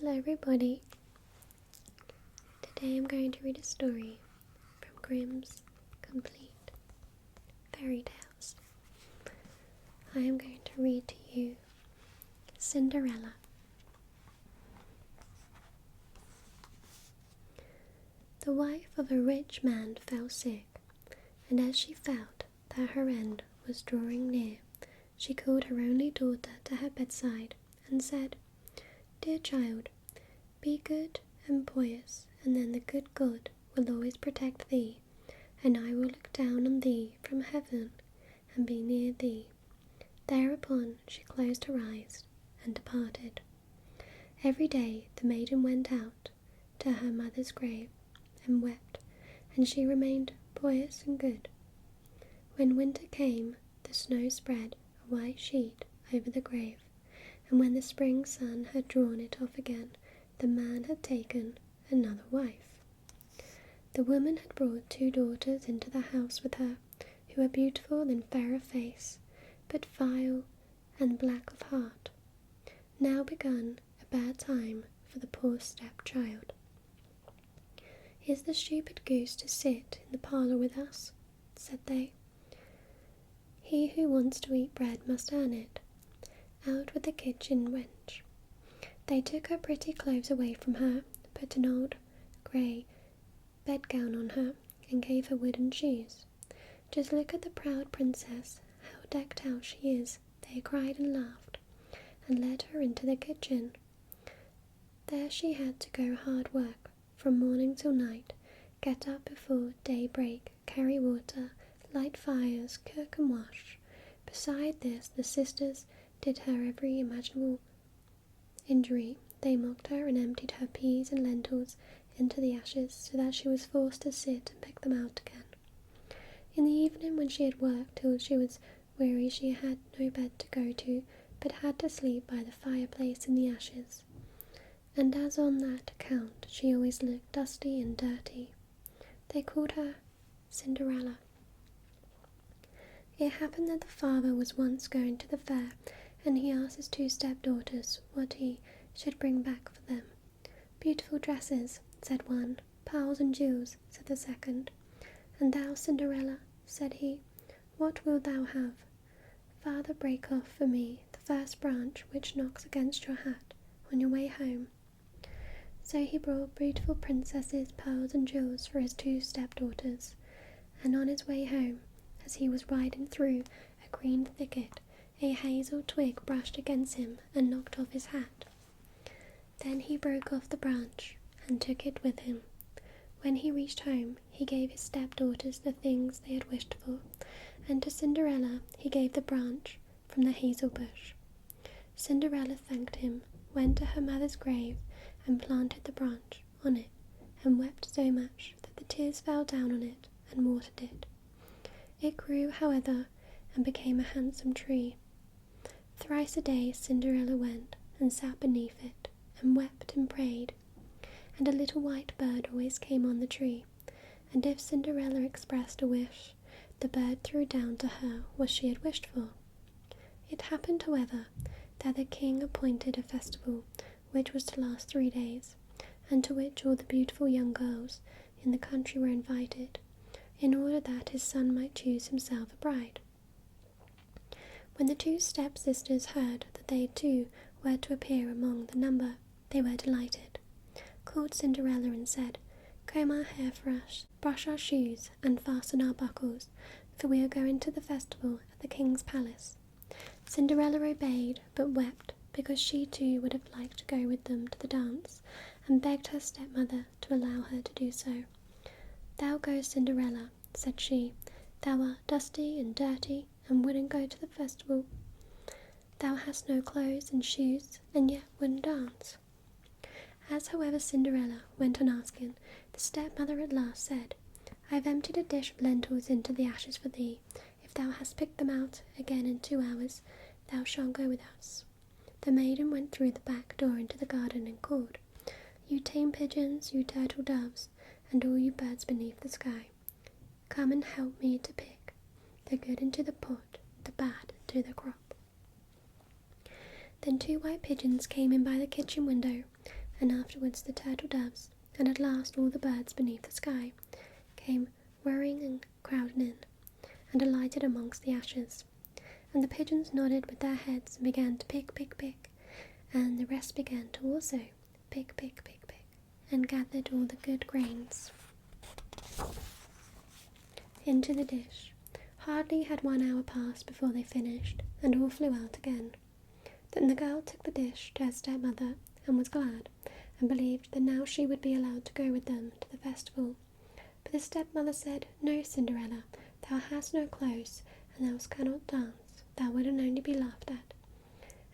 Hello everybody. Today I'm going to read a story from Grimm's Complete Fairy Tales. I am going to read to you Cinderella. The wife of a rich man fell sick, and as she felt that her end was drawing near, she called her only daughter to her bedside and said, "Dear child, be good and pious, and then the good God will always protect thee, and I will look down on thee from heaven and be near thee." Thereupon she closed her eyes and departed. Every day the maiden went out to her mother's grave and wept, and she remained pious and good. When winter came, the snow spread a white sheet over the grave, and when the spring sun had drawn it off again, the man had taken another wife. The woman had brought 2 daughters into the house with her, who were beautiful and fair of face, but vile and black of heart. Now begun a bad time for the poor stepchild. "Is the stupid goose to sit in the parlour with us?" said they. "He who wants to eat bread must earn it. Out with the kitchen wench." They took her pretty clothes away from her, put an old grey bedgown on her, and gave her wooden shoes. "Just look at the proud princess, how decked out she is," they cried and laughed, and led her into the kitchen. There she had to go hard work, from morning till night, get up before daybreak, carry water, light fires, cook and wash. Beside this, the sisters did her every imaginable injury. They mocked her and emptied her peas and lentils into the ashes, so that she was forced to sit and pick them out again. In the evening, when she had worked till she was weary, she had no bed to go to, but had to sleep by the fireplace in the ashes. And as on that account she always looked dusty and dirty, they called her Cinderella. It happened that the father was once going to the fair, and he asked his 2 stepdaughters what he should bring back for them. "Beautiful dresses," said one. "Pearls and jewels," said the second. "And thou, Cinderella," said he, "what wilt thou have?" "Father, break off for me the first branch which knocks against your hat on your way home." So he brought beautiful princesses, pearls and jewels for his 2 stepdaughters, and on his way home, as he was riding through a green thicket, a hazel twig brushed against him and knocked off his hat. Then he broke off the branch and took it with him. When he reached home, he gave his stepdaughters the things they had wished for, and to Cinderella he gave the branch from the hazel bush. Cinderella thanked him, went to her mother's grave, and planted the branch on it, and wept so much that the tears fell down on it and watered it. It grew, however, and became a handsome tree. Thrice a day Cinderella went and sat beneath it, and wept and prayed, and a little white bird always came on the tree, and if Cinderella expressed a wish, the bird threw down to her what she had wished for. It happened, however, that the king appointed a festival which was to last 3 days, and to which all the beautiful young girls in the country were invited, in order that his son might choose himself a bride. When the 2 stepsisters heard that they too were to appear among the number, they were delighted, called Cinderella and said, "Comb our hair for us, brush our shoes, and fasten our buckles, for we are going to the festival at the king's palace." Cinderella obeyed, but wept, because she too would have liked to go with them to the dance, and begged her stepmother to allow her to do so. "Thou go, Cinderella," said she. "Thou art dusty and dirty, and wouldn't go to the festival. Thou hast no clothes and shoes, and yet wouldn't dance." As, however, Cinderella went on asking, the stepmother at last said, "I have emptied a dish of lentils into the ashes for thee. If thou hast picked them out again in 2 hours, thou shalt go with us." The maiden went through the back door into the garden and called, "You tame pigeons, you turtle doves, and all you birds beneath the sky, come and help me to pick the good into the pot, the bad into the crop." Then 2 white pigeons came in by the kitchen window, and afterwards the turtle doves, and at last all the birds beneath the sky, came whirring and crowding in, and alighted amongst the ashes. And the pigeons nodded with their heads and began to pick, pick, pick, and the rest began to also pick, pick, pick, pick, and gathered all the good grains into the dish. Hardly had 1 hour passed before they finished, and all flew out again. Then the girl took the dish to her stepmother, and was glad, and believed that now she would be allowed to go with them to the festival. But the stepmother said, "No, Cinderella, thou hast no clothes, and thou cannot dance, thou wouldst only be laughed at."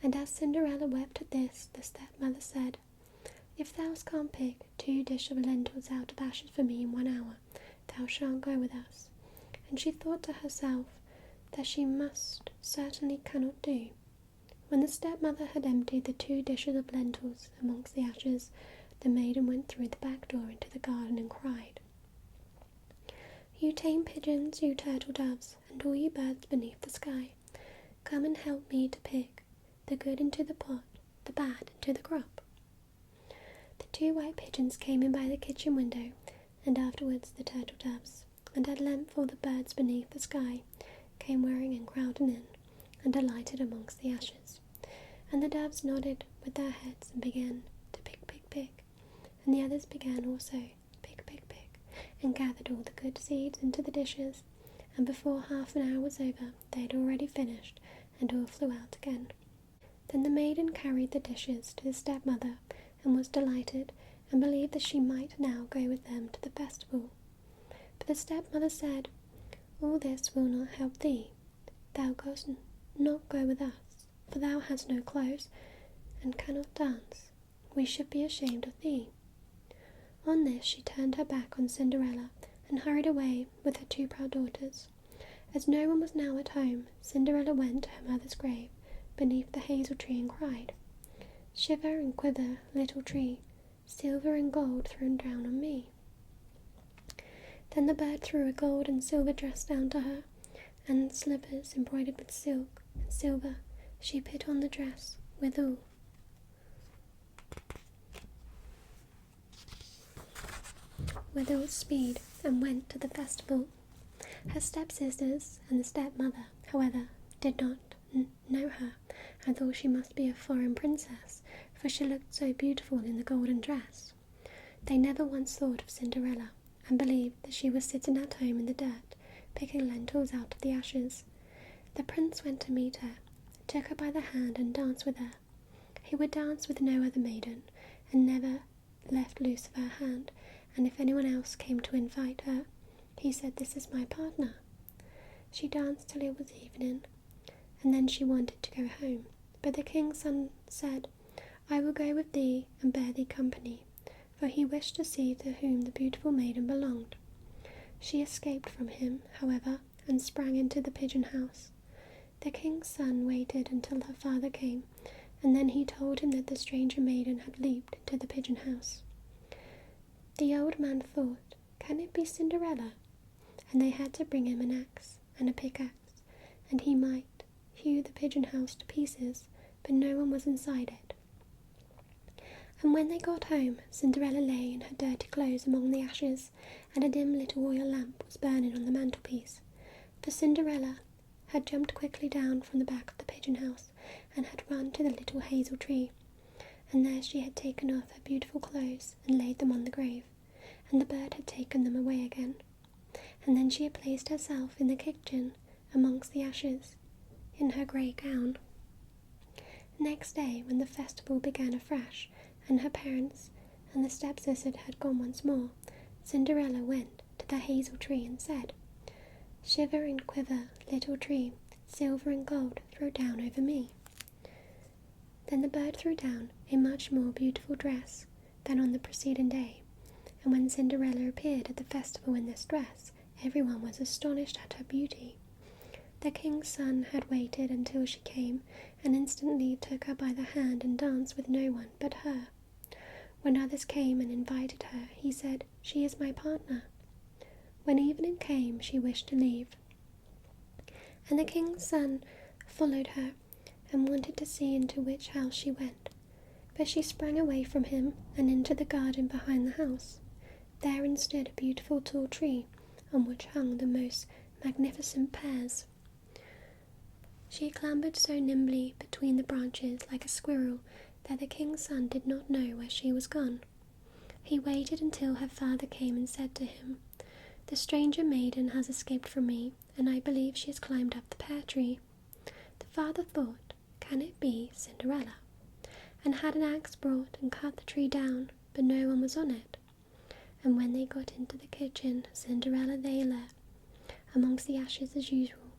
And as Cinderella wept at this, the stepmother said, "If thou can't pick 2 dishes of lentils out of ashes for me in 1 hour, thou shalt go with us." And she thought to herself that she must certainly cannot do. When the stepmother had emptied the 2 dishes of lentils amongst the ashes, the maiden went through the back door into the garden and cried, "You tame pigeons, you turtle doves, and all you birds beneath the sky, come and help me to pick the good into the pot, the bad into the crop." The 2 white pigeons came in by the kitchen window, and afterwards the turtle doves, and at length all the birds beneath the sky came whirring and crowding in, and alighted amongst the ashes. And the doves nodded with their heads and began to pick, pick, pick, and the others began also pick, pick, pick, and gathered all the good seeds into the dishes, and before half an hour was over they had already finished, and all flew out again. Then the maiden carried the dishes to the stepmother, and was delighted, and believed that she might now go with them to the festival. But the stepmother said, "All this will not help thee. Thou goest not go with us, for thou hast no clothes, and cannot dance. We should be ashamed of thee." On this she turned her back on Cinderella, and hurried away with her 2 proud daughters. As no one was now at home, Cinderella went to her mother's grave beneath the hazel tree and cried, "Shiver and quiver, little tree, silver and gold thrown down on me." Then the bird threw a gold and silver dress down to her, and slippers embroidered with silk and silver she put on the dress withal. With all speed, and went to the festival. Her stepsisters and the stepmother, however, did not know her, and thought she must be a foreign princess, for she looked so beautiful in the golden dress. They never once thought of Cinderella, and believed that she was sitting at home in the dirt, picking lentils out of the ashes. The prince went to meet her, took her by the hand and danced with her. He would dance with no other maiden, and never left loose of her hand, and if anyone else came to invite her, he said, "This is my partner." She danced till it was evening, and then she wanted to go home. But the king's son said, "I will go with thee and bear thee company," for he wished to see to whom the beautiful maiden belonged. She escaped from him, however, and sprang into the pigeon house. The king's son waited until her father came, and then he told him that the stranger maiden had leaped into the pigeon house. The old man thought, "Can it be Cinderella?" And they had to bring him an axe and a pickaxe, and he might hew the pigeon house to pieces, but no one was inside it. And when they got home, Cinderella lay in her dirty clothes among the ashes, and a dim little oil lamp was burning on the mantelpiece. For Cinderella had jumped quickly down from the back of the pigeon house, and had run to the little hazel tree, and there she had taken off her beautiful clothes and laid them on the grave, and the bird had taken them away again. And then she had placed herself in the kitchen amongst the ashes, in her grey gown. Next day, when the festival began afresh, and her parents and the stepsisters had gone once more, Cinderella went to the hazel tree and said, "Shiver and quiver, little tree, silver and gold throw down over me." Then the bird threw down a much more beautiful dress than on the preceding day, and when Cinderella appeared at the festival in this dress, everyone was astonished at her beauty. The king's son had waited until she came, and instantly took her by the hand and danced with no one but her. When others came and invited her, he said, "She is my partner." When evening came, she wished to leave, and the king's son followed her and wanted to see into which house she went. but she sprang away from him and into the garden behind the house. Therein stood a beautiful tall tree, on which hung the most magnificent pears. She clambered so nimbly between the branches like a squirrel that the king's son did not know where she was gone. He waited until her father came and said to him, "The stranger maiden has escaped from me, and I believe she has climbed up the pear tree." The father thought, "Can it be Cinderella?" and had an axe brought and cut the tree down, but no one was on it. And when they got into the kitchen, Cinderella lay there amongst the ashes as usual,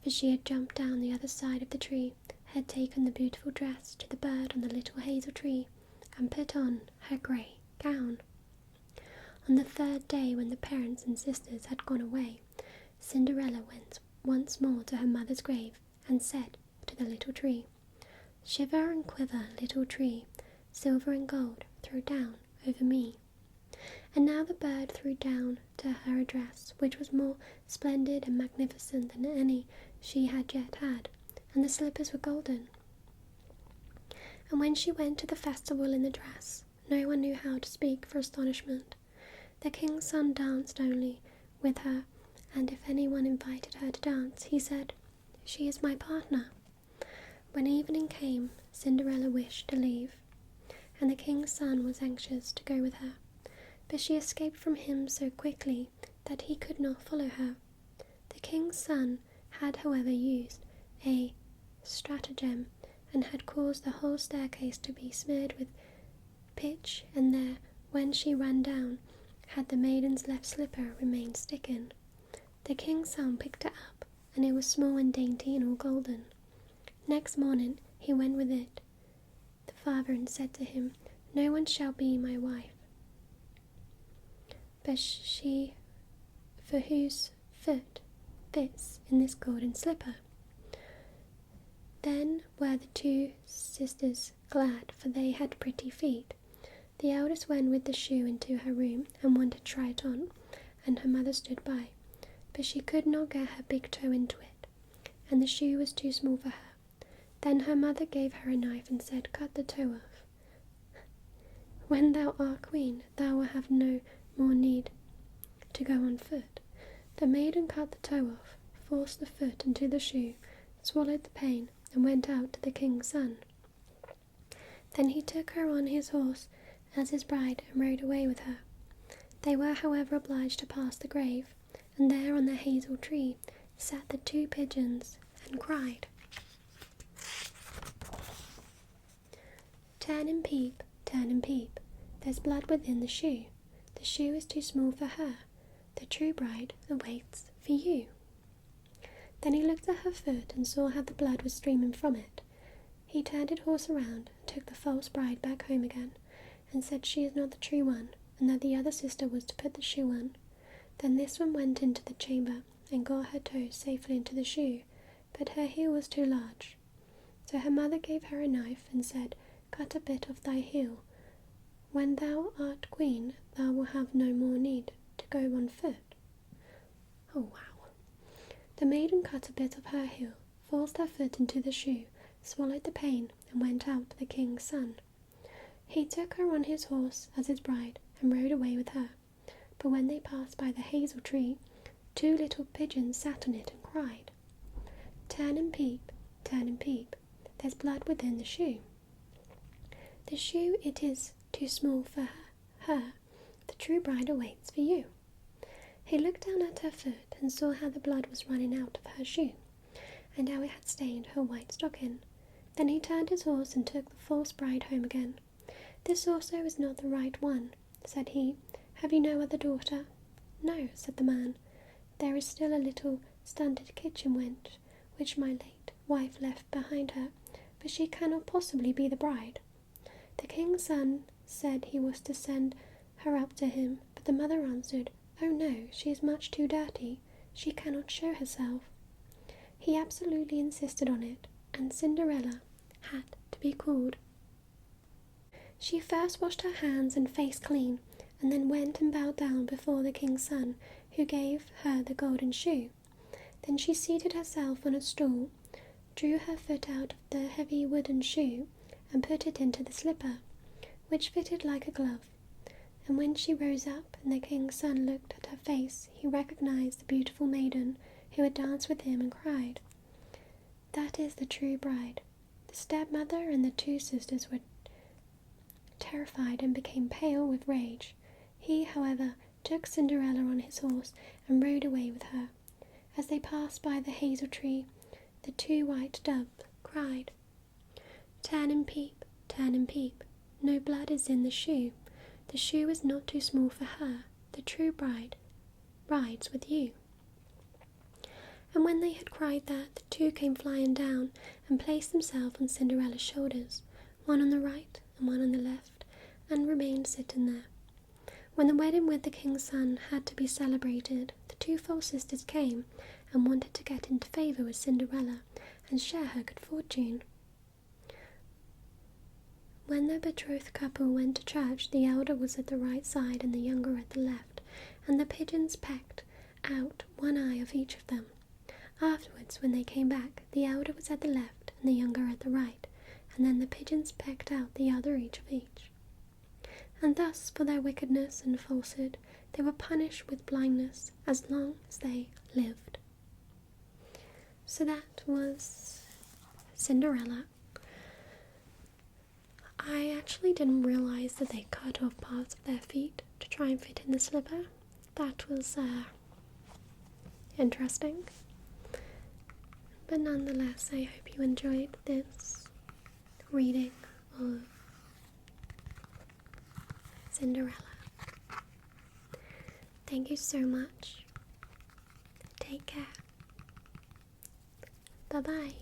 for she had jumped down the other side of the tree, had taken the beautiful dress to the bird on the little hazel tree, and put on her grey gown. On the third day, when the parents and sisters had gone away, Cinderella went once more to her mother's grave and said to the little tree, "Shiver and quiver, little tree, silver and gold throw down over me." And now the bird threw down to her a dress which was more splendid and magnificent than any she had yet had, and the slippers were golden. And when she went to the festival in the dress, no one knew how to speak for astonishment. The king's son danced only with her, and if anyone invited her to dance, he said, "She is my partner." When evening came, Cinderella wished to leave, and the king's son was anxious to go with her, but she escaped from him so quickly that he could not follow her. The king's son had, however, used a stratagem, and had caused the whole staircase to be smeared with pitch, and there, when she ran down, had the maiden's left slipper remained sticking. The king's son picked it up, and it was small and dainty and all golden. Next morning he went with it the father and said to him, "No one shall be my wife, but she for whose foot fits in this golden slipper." Then were the two sisters glad, for they had pretty feet. The eldest went with the shoe into her room and wanted to try it on, and her mother stood by, but she could not get her big toe into it, and the shoe was too small for her. Then her mother gave her a knife and said, "Cut the toe off. When thou art queen, thou wilt have no more need to go on foot." The maiden cut the toe off, forced the foot into the shoe, swallowed the pain, and went out to the king's son. Then he took her on his horse as his bride and rode away with her. They were, however, obliged to pass the grave, and there on the hazel tree sat the two pigeons and cried, turn and peep, there's blood within the shoe. The shoe is too small for her. The true bride awaits for you." Then he looked at her foot and saw how the blood was streaming from it. He turned his horse around and took the false bride back home again, and said she is not the true one, and that the other sister was to put the shoe on. Then this one went into the chamber and got her toe safely into the shoe, but her heel was too large. So her mother gave her a knife and said, "Cut a bit of thy heel. When thou art queen, thou wilt have no more need to go on foot." Oh wow. The maiden cut a bit of her heel, forced her foot into the shoe, swallowed the pain, and went out to the king's son. He took her on his horse as his bride and rode away with her. But when they passed by the hazel tree, two little pigeons sat on it and cried, turn and peep, there's blood within the shoe. The shoe it is too small for her. The true bride awaits for you." He looked down at her foot and saw how the blood was running out of her shoe, and how it had stained her white stocking. Then he turned his horse and took the false bride home again. "This also is not the right one," said he. "Have you no other daughter?" "No," said the man. "There is still a little stunted kitchen wench, which my late wife left behind her, but she cannot possibly be the bride." The king's son said he was to send her up to him, but the mother answered, "Oh no, she is much too dirty. She cannot show herself." He absolutely insisted on it, and Cinderella had to be called. She first washed her hands and face clean, and then went and bowed down before the king's son, who gave her the golden shoe. Then she seated herself on a stool, drew her foot out of the heavy wooden shoe, and put it into the slipper, which fitted like a glove. And when she rose up and the king's son looked at her face, he recognized the beautiful maiden who had danced with him and cried, "That is the true bride." The stepmother and the two sisters were terrified and became pale with rage. He, however, took Cinderella on his horse and rode away with her. As they passed by the hazel tree, the two white doves cried, turn and peep, no blood is in the shoe. The shoe is not too small for her, the true bride rides with you." And when they had cried that, the two came flying down and placed themselves on Cinderella's shoulders, one on the right and one on the left, and remained sitting there. When the wedding with the king's son had to be celebrated, the two false sisters came and wanted to get into favour with Cinderella and share her good fortune. When the betrothed couple went to church, the elder was at the right side and the younger at the left, and the pigeons pecked out one eye of each of them. Afterwards, when they came back, the elder was at the left and the younger at the right, and then the pigeons pecked out the other each of each. And thus, for their wickedness and falsehood, they were punished with blindness as long as they lived. So that was Cinderella. I actually didn't realise that they cut off parts of their feet to try and fit in the slipper. That was interesting. But nonetheless, I hope you enjoyed this reading of Cinderella. Thank you so much. Take care. Bye-bye.